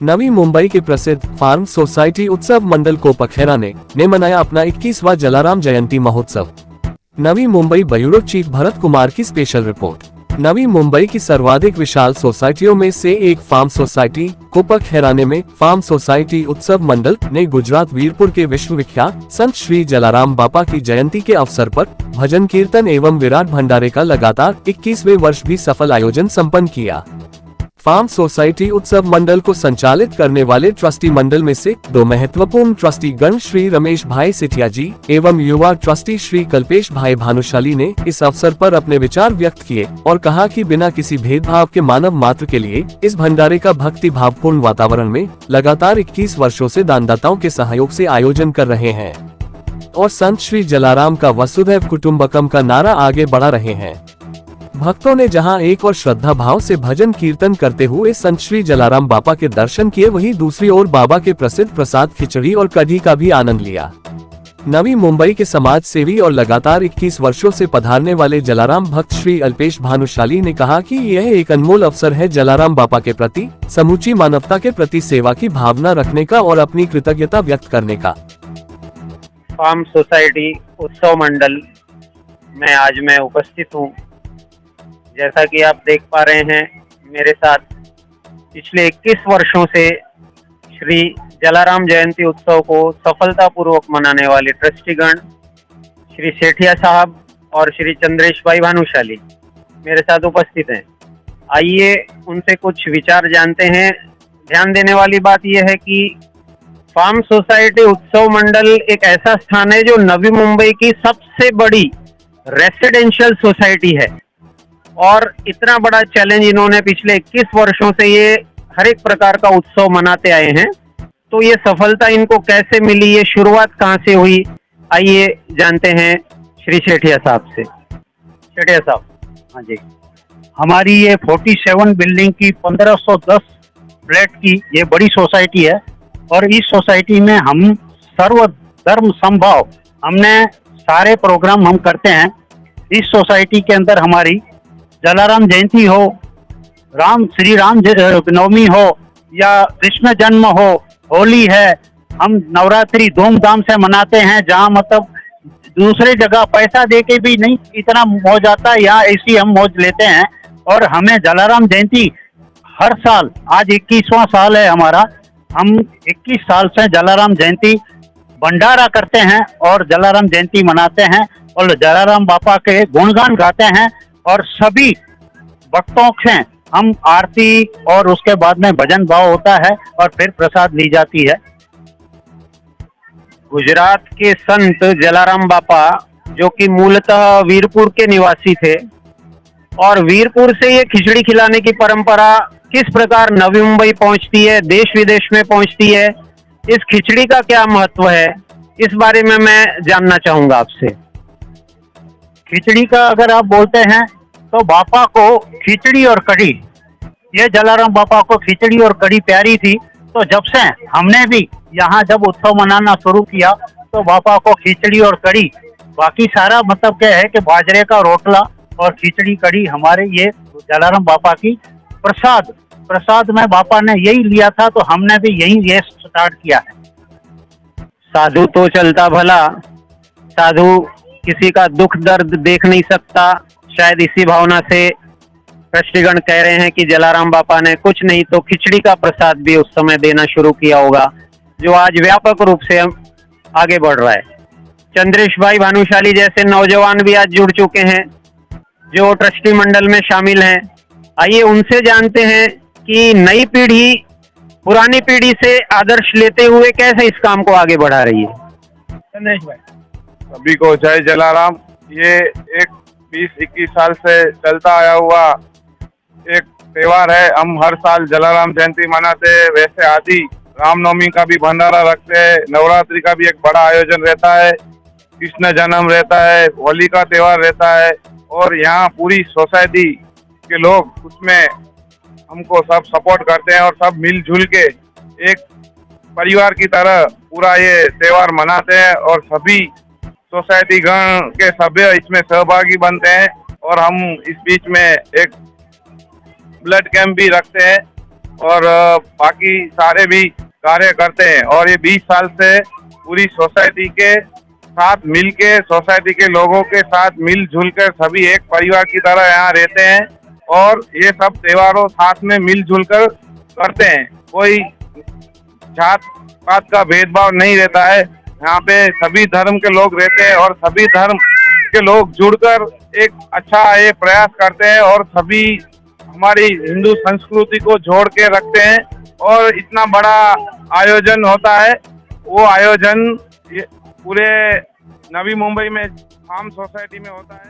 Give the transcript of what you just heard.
नवी मुंबई के प्रसिद्ध farm society उत्सव मंडल कोपखेरा ने मनाया अपना 21वां जलाराम जयंती महोत्सव। नवी मुंबई ब्यूरो चीफ भरत कुमार की स्पेशल रिपोर्ट। नवी मुंबई की सर्वाधिक विशाल सोसाइटियों में से एक फार्म सोसाइटी कोपखेराने में फार्म सोसाइटी उत्सव मंडल ने गुजरात वीरपुर के विश्वविख्यात संत श्री जलाराम बापा की जयंती के अवसर पर भजन कीर्तन एवं विराट भंडारे का लगातार 21वें वर्ष भी सफल आयोजन संपन्न किया। फार्म सोसाइटी उत्सव मंडल को संचालित करने वाले ट्रस्टी मंडल में से दो महत्वपूर्ण ट्रस्टी गण श्री रमेश भाई सिठिया जी एवं युवा ट्रस्टी श्री कल्पेश भाई भानुशाली ने इस अवसर पर अपने विचार व्यक्त किए और कहा कि बिना किसी भेदभाव के मानव मात्र के लिए इस भंडारे का भक्ति भावपूर्ण वातावरण में लगातार 21 वर्षों से दानदाताओं के सहयोग से आयोजन कर रहे हैं और संत श्री जलाराम का वसुधैव कुटुम्बकम का नारा आगे बढ़ा रहे हैं। भक्तों ने जहां एक और श्रद्धा भाव से भजन कीर्तन करते हुए संत श्री जलाराम बापा के दर्शन किए, वहीं दूसरी ओर बाबा के प्रसिद्ध प्रसाद खिचड़ी और कढ़ी का भी आनंद लिया। नवी मुंबई के समाज सेवी और लगातार 21 वर्षों से पधारने वाले जलाराम भक्त श्री अल्पेश भानुशाली ने कहा कि यह एक अनमोल अवसर है जलाराम बापा के प्रति समूची मानवता के प्रति सेवा की भावना रखने का और अपनी कृतज्ञता व्यक्त करने का। फार्म सोसाइटी उत्सव मंडल में आज मैं उपस्थित हूँ। जैसा कि आप देख पा रहे हैं, मेरे साथ पिछले 21 वर्षों से श्री जलाराम जयंती उत्सव को सफलतापूर्वक मनाने वाले ट्रस्टीगण श्री सेठिया साहब और श्री चंद्रेश भाई भानुशाली मेरे साथ उपस्थित हैं। आइए उनसे कुछ विचार जानते हैं। ध्यान देने वाली बात यह है कि फार्म सोसाइटी उत्सव मंडल एक ऐसा स्थान है जो नवी मुंबई की सबसे बड़ी रेसिडेंशियल सोसाइटी है और इतना बड़ा चैलेंज इन्होंने पिछले 21 वर्षों से ये हर एक प्रकार का उत्सव मनाते आए हैं। तो ये सफलता इनको कैसे मिली, ये शुरुआत कहाँ से हुई, आइए जानते हैं श्री सेठिया साहब से। सेठिया साहब। हाँ जी, हमारी ये 47 बिल्डिंग की 1510 फ्लैट की ये बड़ी सोसाइटी है और इस सोसाइटी में हम सर्व धर्म समभाव हमने सारे प्रोग्राम हम करते हैं। इस सोसाइटी के अंदर हमारी जलाराम जयंती हो, श्री राम नवमी हो या कृष्ण जन्म हो, होली है, हम नवरात्रि धूमधाम से मनाते हैं। जहाँ मतलब दूसरे जगह पैसा दे के भी नहीं इतना मौज आता है, यहाँ ऐसी हम मौज लेते हैं। और हमें जलाराम जयंती हर साल, आज 21वां साल है हमारा, हम 21 साल से जलाराम जयंती भंडारा करते हैं और जलाराम जयंती मनाते हैं और जलाराम बापा के गुणगान गाते हैं और सभी भक्तों से हम आरती और उसके बाद में भजन भाव होता है और फिर प्रसाद ली जाती है। गुजरात के संत जलाराम बापा जो कि मूलतः वीरपुर के निवासी थे और वीरपुर से ये खिचड़ी खिलाने की परंपरा किस प्रकार नवी मुंबई पहुंचती है, देश विदेश में पहुंचती है, इस खिचड़ी का क्या महत्व है, इस बारे में मैं जानना चाहूंगा आपसे। खिचड़ी का अगर आप बोलते हैं तो बापा को खिचड़ी और कढ़ी, ये जलाराम बापा को खिचड़ी और कढ़ी प्यारी थी। तो जब से हमने भी यहाँ जब उत्सव मनाना शुरू किया तो बापा को खिचड़ी और कढ़ी, बाकी सारा मतलब क्या है कि बाजरे का रोटला और खिचड़ी कढ़ी हमारे ये जलाराम बापा की प्रसाद में बापा ने यही लिया था, तो हमने भी यही ये स्टार्ट किया है। साधु तो चलता भला, साधु किसी का दुख दर्द देख नहीं सकता। शायद इसी भावना से ट्रस्टीगण कह रहे हैं कि जलाराम बापा ने कुछ नहीं तो खिचड़ी का प्रसाद भी उस समय देना शुरू किया होगा, जो आज व्यापक रूप से आगे बढ़ रहा है। चंद्रेश भाई भानुशाली जैसे नौजवान भी आज जुड़ चुके हैं जो ट्रस्टी मंडल में शामिल हैं। आइए उनसे जानते हैं कि नई पीढ़ी पुरानी पीढ़ी से आदर्श लेते हुए कैसे इस काम को आगे बढ़ा रही है। चंद्रेश भाई। सभी को जय जलाराम। ये एक 20-21 साल से चलता आया हुआ एक त्योहार है। हम हर साल जलाराम जयंती मनाते हैं। वैसे आदि रामनवमी का भी भंडारा रखते हैं, नवरात्रि का भी एक बड़ा आयोजन रहता है, कृष्ण जन्म रहता है, होली का त्योहार रहता है और यहाँ पूरी सोसाइटी के लोग उसमें हमको सब सपोर्ट करते हैं और सब मिलजुल के एक परिवार की तरह पूरा ये त्योहार मनाते हैं और सभी सोसाइटी गण के सभ्य इसमें सहभागी बनते हैं। और हम इस बीच में एक ब्लड कैंप भी रखते हैं और बाकी सारे भी कार्य करते हैं। और ये 20 साल से पूरी सोसाइटी के साथ मिलके, सोसाइटी के लोगों के साथ मिलजुल कर सभी एक परिवार की तरह यहाँ रहते हैं और ये सब त्योहारों साथ में मिलजुल कर करते हैं। कोई जात पात का भेदभाव नहीं रहता है। यहाँ पे सभी धर्म के लोग रहते हैं और सभी धर्म के लोग जुड़कर एक अच्छा ये प्रयास करते हैं और सभी हमारी हिंदू संस्कृति को जोड़ के रखते हैं। और इतना बड़ा आयोजन होता है, वो आयोजन पूरे नवी मुंबई में फार्म सोसाइटी में होता है।